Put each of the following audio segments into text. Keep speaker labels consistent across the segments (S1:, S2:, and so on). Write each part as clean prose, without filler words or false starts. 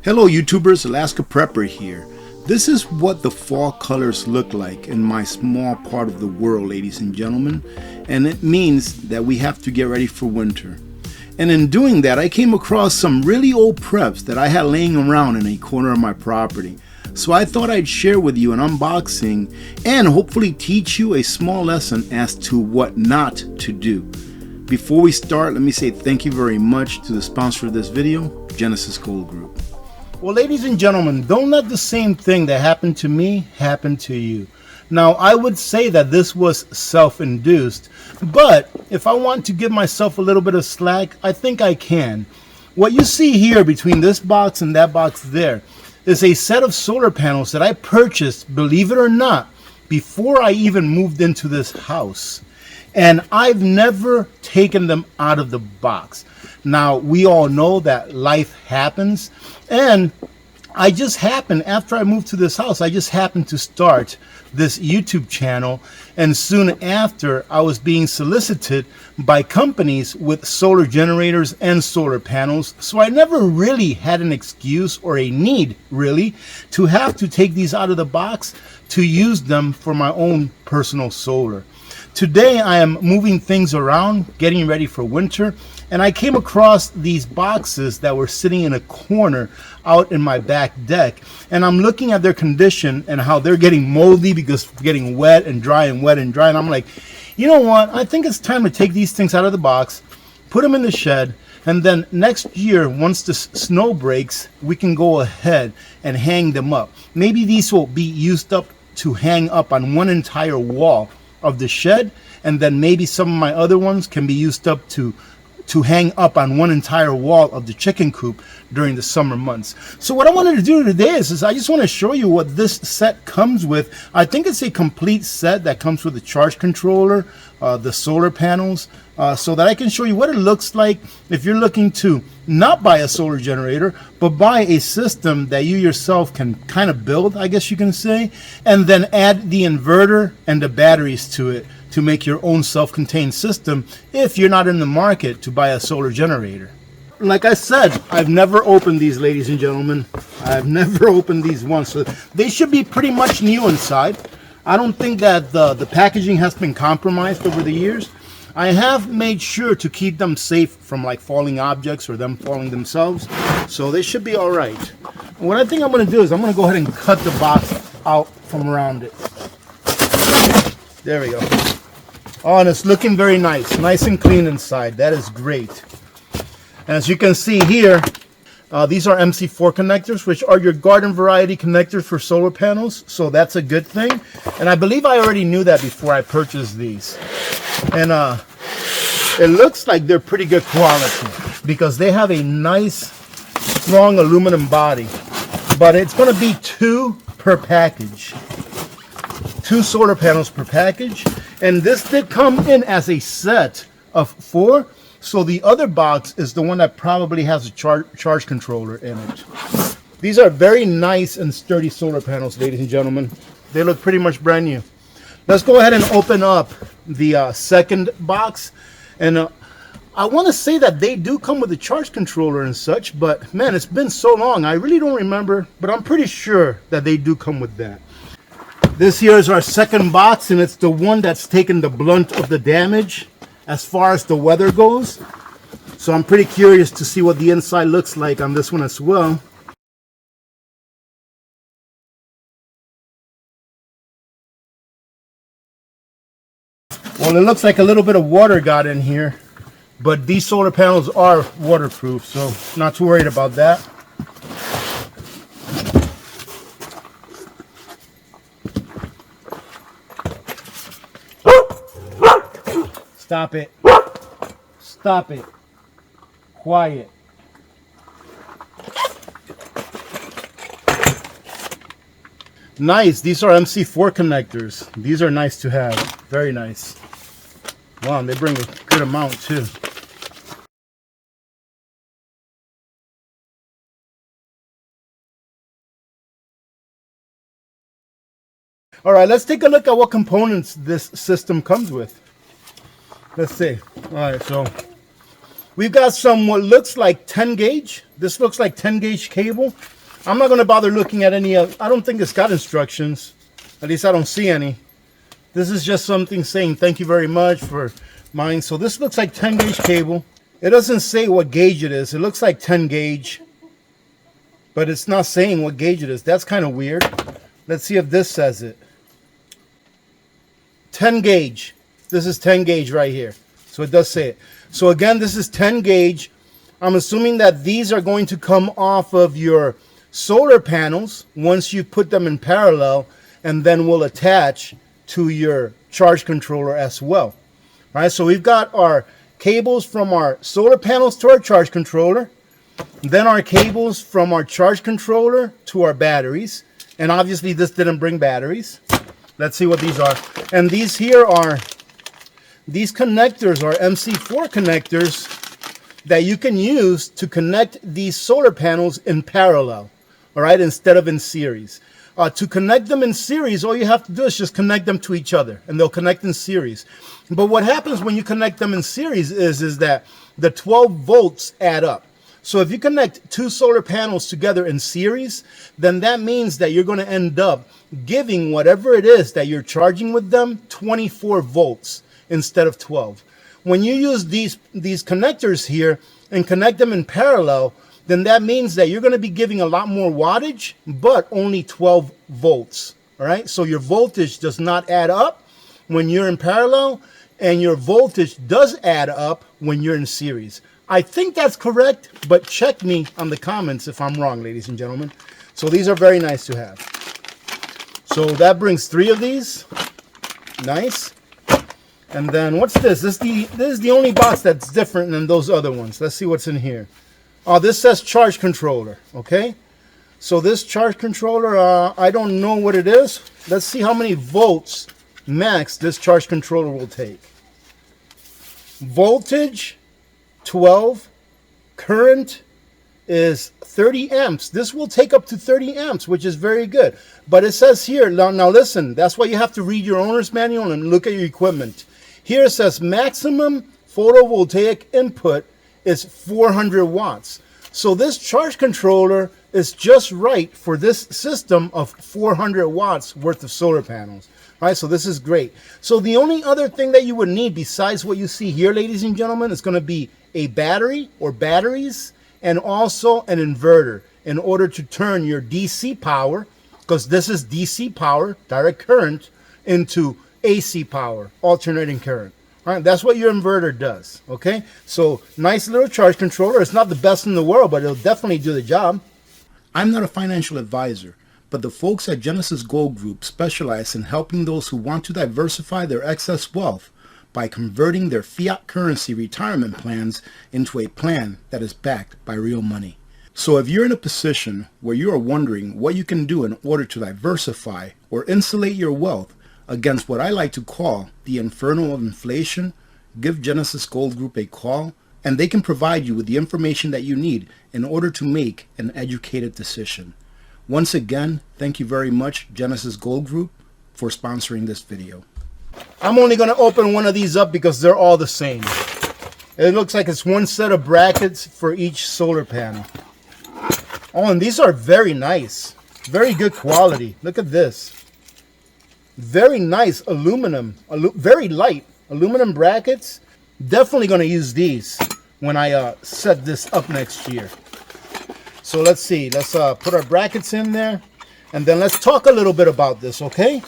S1: Hello YouTubers, Alaska Prepper here. This is what the fall colors look like in my small part of the world, ladies and gentlemen, and it means that we have to get ready for winter. And in doing that, I came across some really old preps that I had laying around in a corner of my property. So I thought I'd share with you an unboxing and hopefully teach you a small lesson as to what not to do. Before we start, let me say thank you very much to the sponsor of this video, Genesis Gold Group. Well, ladies and gentlemen, don't let the same thing that happened to me happen to you. Now, I would say that this was self-induced, but if I want to give myself a little bit of slack, I think I can. What you see here between this box and that box there is a set of solar panels that I purchased, believe it or not, before I even moved into this house. And I've never taken them out of the box. Now, we all know that life happens, and I just happened, after I moved to this house, I just happened to start this YouTube channel, and soon after I was being solicited by companies with solar generators and solar panels, so I never really had an excuse or a need really to have to take these out of the box to use them for my own personal solar. Today I am moving things around, getting ready for winter, and I came across these boxes that were sitting in a corner out in my back deck, and I'm looking at their condition and how they're getting moldy because getting wet and dry and wet and dry, and I'm like, you know what, I think it's time to take these things out of the box, put them in the shed, and then next year, once the snow breaks, we can go ahead and hang them up. Maybe these will be used up to hang up on one entire wall of the shed, and then maybe some of my other ones can be used up to hang up on one entire wall of the chicken coop during the summer months. So what I wanted to do today is I just want to show you what this set comes with. I think it's a complete set that comes with the charge controller, the solar panels, so that I can show you what it looks like if you're looking to not buy a solar generator, but buy a system that you yourself can kind of build, I guess you can say, and then add the inverter and the batteries to it to make your own self-contained system if you're not in the market to buy a solar generator. Like I said, I've never opened these, ladies and gentlemen. I've never opened these once, so they should be pretty much new inside. I don't think that the packaging has been compromised over the years. I have made sure to keep them safe from like falling objects or them falling themselves, so they should be all right. What I think I'm going to do is I'm going to go ahead and cut the box out from around it. There we go. Oh, and it's looking very nice and clean inside. That is great. And as you can see here, these are MC4 connectors, which are your garden variety connectors for solar panels, so that's a good thing. And I believe I already knew that before I purchased these. And it looks like they're pretty good quality because they have a nice strong aluminum body, but it's going to be 2 per package, 2 solar panels per package. And this did come in as a set of 4, so the other box is the one that probably has a charge controller in it. These are very nice and sturdy solar panels, ladies and gentlemen. They look pretty much brand new. Let's go ahead and open up the second box. And I want to say that they do come with a charge controller and such, but man, it's been so long, I really don't remember, but I'm pretty sure that they do come with that. This here is our second box, and it's the one that's taken the blunt of the damage as far as the weather goes. So I'm pretty curious to see what the inside looks like on this one as well. Well, it looks like a little bit of water got in here, but these solar panels are waterproof, so not too worried about that. Stop it. Stop it. Quiet. Nice. These are MC4 connectors. These are nice to have. Very nice. Wow, and they bring a good amount too. All right, let's take a look at what components this system comes with. Let's see. All right, so We've got some what looks like 10 gauge. This looks like 10 gauge cable. I'm not going to bother looking at any of, I don't think it's got instructions. At least I don't see any. This is just something saying thank you very much for mine. So this looks like 10 gauge cable. It doesn't say what gauge it is. It looks like 10 gauge, but it's not saying what gauge it is. That's kind of weird. Let's see if this says it. 10 gauge. This is 10 gauge right here. So it does say it. So again, this is 10 gauge. I'm assuming that these are going to come off of your solar panels once you put them in parallel, and then will attach to your charge controller as well. All right, so we've got our cables from our solar panels to our charge controller, then our cables from our charge controller to our batteries, and obviously this didn't bring batteries. Let's see what these are. And these here are, these connectors are MC4 connectors that you can use to connect these solar panels in parallel, all right, instead of in series. To connect them in series, all you have to do is just connect them to each other, and they'll connect in series. But what happens when you connect them in series is that the 12 volts add up. So if you connect two solar panels together in series, then that means that you're going to end up giving whatever it is that you're charging with them 24 volts instead of 12. When you use these connectors here and connect them in parallel, then that means that you're going to be giving a lot more wattage, but only 12 volts. All right, so your voltage does not add up when you're in parallel, and your voltage does add up when you're in series. I think that's correct, but check me on the comments if I'm wrong, ladies and gentlemen. So these are very nice to have. So that brings 3 of these. Nice. And then what's this? This is the only box that's different than those other ones. Let's see what's in here. Oh, this says charge controller, okay? So this charge controller, I don't know what it is. Let's see how many volts max this charge controller will take. Voltage, 12. Current is 30 amps. This will take up to 30 amps, which is very good. But it says here, now listen, that's why you have to read your owner's manual and look at your equipment. Here it says maximum photovoltaic input is 400 watts. So this charge controller is just right for this system of 400 watts worth of solar panels. All right, so this is great. So the only other thing that you would need besides what you see here, ladies and gentlemen, is going to be a battery or batteries, and also an inverter in order to turn your DC power, because this is DC power, direct current, into AC power, alternating current. All right, that's what your inverter does, okay? So nice little charge controller. It's not the best in the world, but it'll definitely do the job. I'm not a financial advisor, but the folks at Genesis Gold Group specialize in helping those who want to diversify their excess wealth by converting their fiat currency retirement plans into a plan that is backed by real money. So if you're in a position where you are wondering what you can do in order to diversify or insulate your wealth against what I like to call the inferno of inflation, give Genesis Gold Group a call, and they can provide you with the information that you need in order to make an educated decision. Once again, thank you very much, Genesis Gold Group, for sponsoring this video. I'm only going to open one of these up because they're all the same. It looks like it's one set of brackets for each solar panel. Oh, and these are very nice. Very good quality. Look at this. Very nice aluminum, very light aluminum brackets. Definitely going to use these when I set this up next year. So let's see. Let's put our brackets in there, and then let's talk a little bit about this, okay?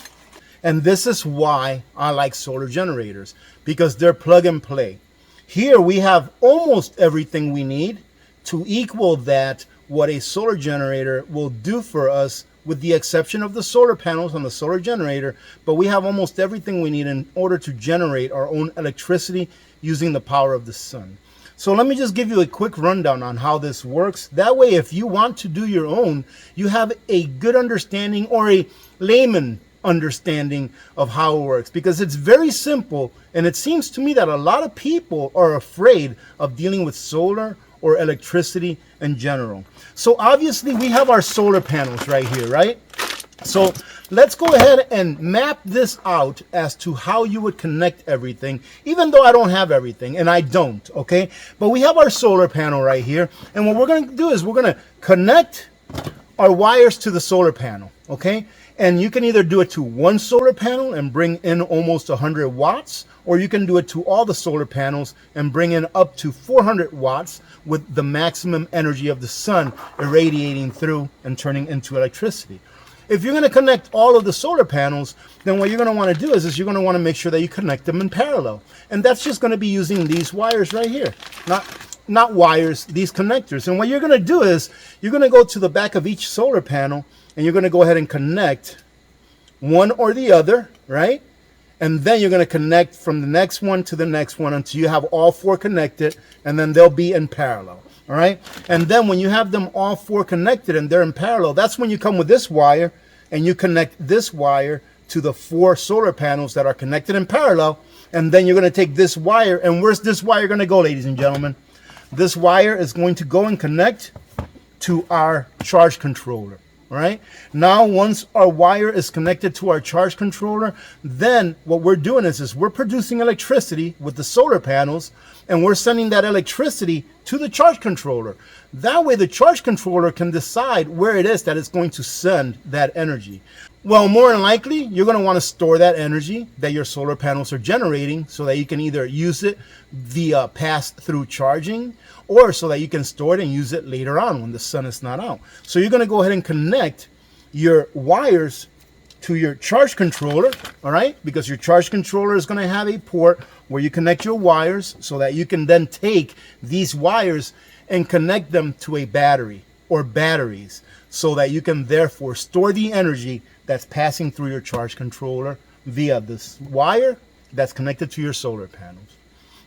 S1: And this is why I like solar generators, because they're plug and play. Here we have almost everything we need to equal that what a solar generator will do for us, with the exception of the solar panels on the solar generator. But we have almost everything we need in order to generate our own electricity using the power of the sun. So let me just give you a quick rundown on how this works. That way, if you want to do your own, you have a good understanding, or a layman understanding of how it works, because it's very simple. And it seems to me that a lot of people are afraid of dealing with solar or electricity in general. So obviously we have our solar panels right here, right? So let's go ahead and map this out as to how you would connect everything, even though I don't have everything, and I don't, okay? But we have our solar panel right here, and what we're going to do is we're going to connect our wires to the solar panel, okay? And you can either do it to one solar panel and bring in almost 100 watts, or you can do it to all the solar panels and bring in up to 400 watts with the maximum energy of the sun irradiating through and turning into electricity. If you're going to connect all of the solar panels, then what you're going to want to do is you're going to want to make sure that you connect them in parallel. And that's just going to be using these wires right here. Not wires, these connectors. And what you're going to do is you're going to go to the back of each solar panel and you're going to go ahead and connect one or the other, right? And then you're going to connect from the next one to the next one until you have all four connected, and then they'll be in parallel. All right. And then when you have them all four connected and they're in parallel, that's when you come with this wire and you connect this wire to the four solar panels that are connected in parallel. And then you're going to take this wire, and where's this wire going to go, ladies and gentlemen? This wire is going to go and connect to our charge controller. All right. Now, once our wire is connected to our charge controller, then what we're doing is we're producing electricity with the solar panels, and we're sending that electricity to the charge controller. That way, the charge controller can decide where it is that it's going to send that energy. Well, more than likely, you're going to want to store that energy that your solar panels are generating so that you can either use it via pass-through charging, or so that you can store it and use it later on when the sun is not out. So you're going to go ahead and connect your wires to your charge controller, all right? Because your charge controller is going to have a port where you connect your wires so that you can then take these wires and connect them to a battery or batteries so that you can therefore store the energy that's passing through your charge controller via this wire that's connected to your solar panels.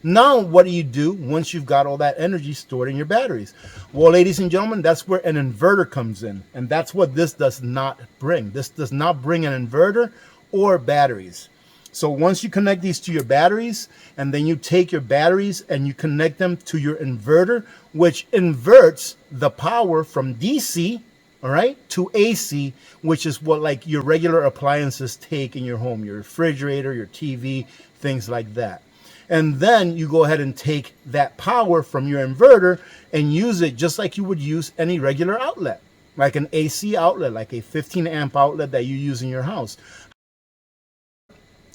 S1: Now, what do you do once you've got all that energy stored in your batteries? Well, ladies and gentlemen, that's where an inverter comes in. And that's what this does not bring. This does not bring an inverter or batteries. So once you connect these to your batteries, and then you take your batteries and you connect them to your inverter, which inverts the power from DC, all right, to AC, which is what like your regular appliances take in your home, your refrigerator, your TV, things like that. And then you go ahead and take that power from your inverter and use it just like you would use any regular outlet, like an AC outlet, like a 15 amp outlet that you use in your house.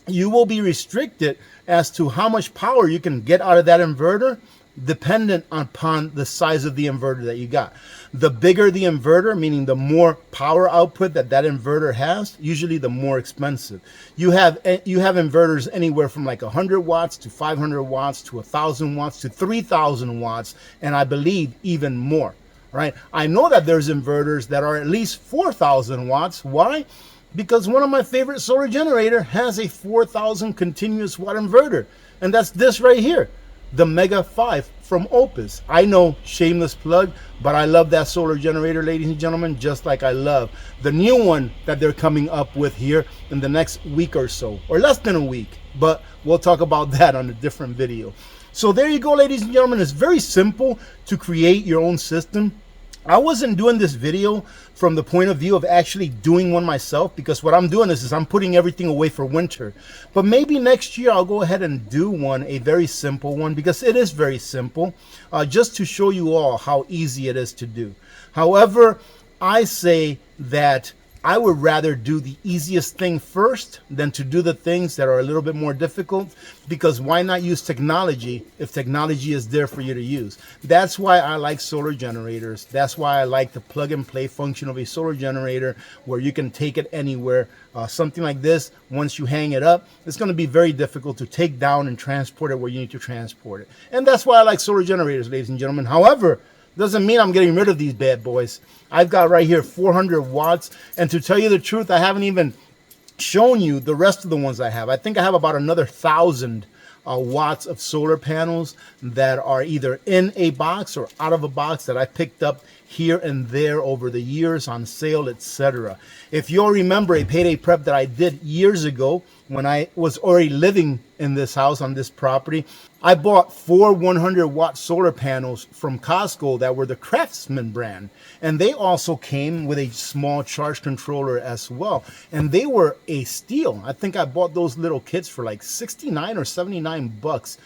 S1: You will be restricted as to how much power you can get out of that inverter dependent upon the size of the inverter that you got. The bigger the inverter, meaning the more power output that inverter has, usually the more expensive. You have inverters anywhere from like 100 watts to 500 watts to 1,000 watts to 3,000 watts, and I believe even more. Right? I know that there's inverters that are at least 4,000 watts. Why? Because one of my favorite solar generator has a 4,000 continuous watt inverter, and that's this right here, the Mega 5 from Oupes. I know, shameless plug, but I love that solar generator, ladies and gentlemen, just like I love the new one that they're coming up with here in the next week or so, or less than a week, but we'll talk about that on a different video. So there you go, ladies and gentlemen. It's very simple to create your own system. I wasn't doing this video from the point of view of actually doing one myself, because what I'm doing is I'm putting everything away for winter. But maybe next year I'll go ahead and do one, a very simple one, because it is very simple, just to show you all how easy it is to do. However, I say that I would rather do the easiest thing first than to do the things that are a little bit more difficult, because why not use technology if technology is there for you to use? That's why I like solar generators. That's why I like the plug and play function of a solar generator, where you can take it anywhere. Something like this, once you hang it up, it's going to be very difficult to take down and transport it where you need to transport it. And that's why I like solar generators, ladies and gentlemen. However, doesn't mean I'm getting rid of these bad boys. I've got right here 400 watts. And to tell you the truth, I haven't even shown you the rest of the ones I have. I think I have about another 1,000 watts of solar panels that are either in a box or out of a box that I picked up here and there over the years on sale, etc. If you'll remember a payday prep that I did years ago when I was already living in this house on this property, I bought 4 100-watt solar panels from Costco that were the Craftsman brand. And they also came with a small charge controller as well. And they were a steal. I think I bought those little kits for like 69 or 79 bucks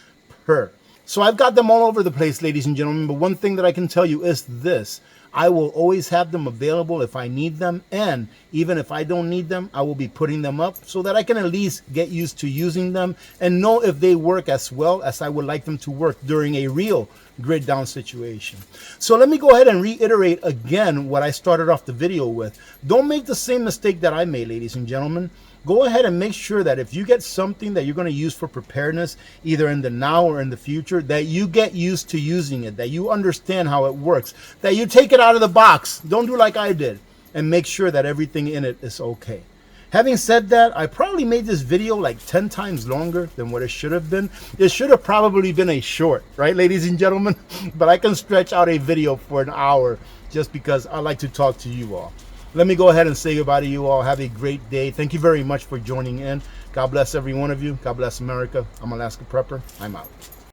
S1: per. So I've got them all over the place, ladies and gentlemen, but one thing that I can tell you is this: I will always have them available if I need them, and even if I don't need them, I will be putting them up so that I can at least get used to using them and know if they work as well as I would like them to work during a real grid down situation. So let me go ahead and reiterate again what I started off the video with. Don't make the same mistake that I made, ladies and gentlemen. Go ahead and make sure that if you get something that you're going to use for preparedness, either in the now or in the future, that you get used to using it, that you understand how it works, that you take it out of the box. Don't do like I did, and make sure that everything in it is okay. Having said that, I probably made this video like 10 times longer than what it should have been. It should have probably been a short, right, ladies and gentlemen? But I can stretch out a video for an hour just because I like to talk to you all. Let me go ahead and say goodbye to you all. Have a great day. Thank you very much for joining in. God bless every one of you. God bless America. I'm Alaska Prepper. I'm out.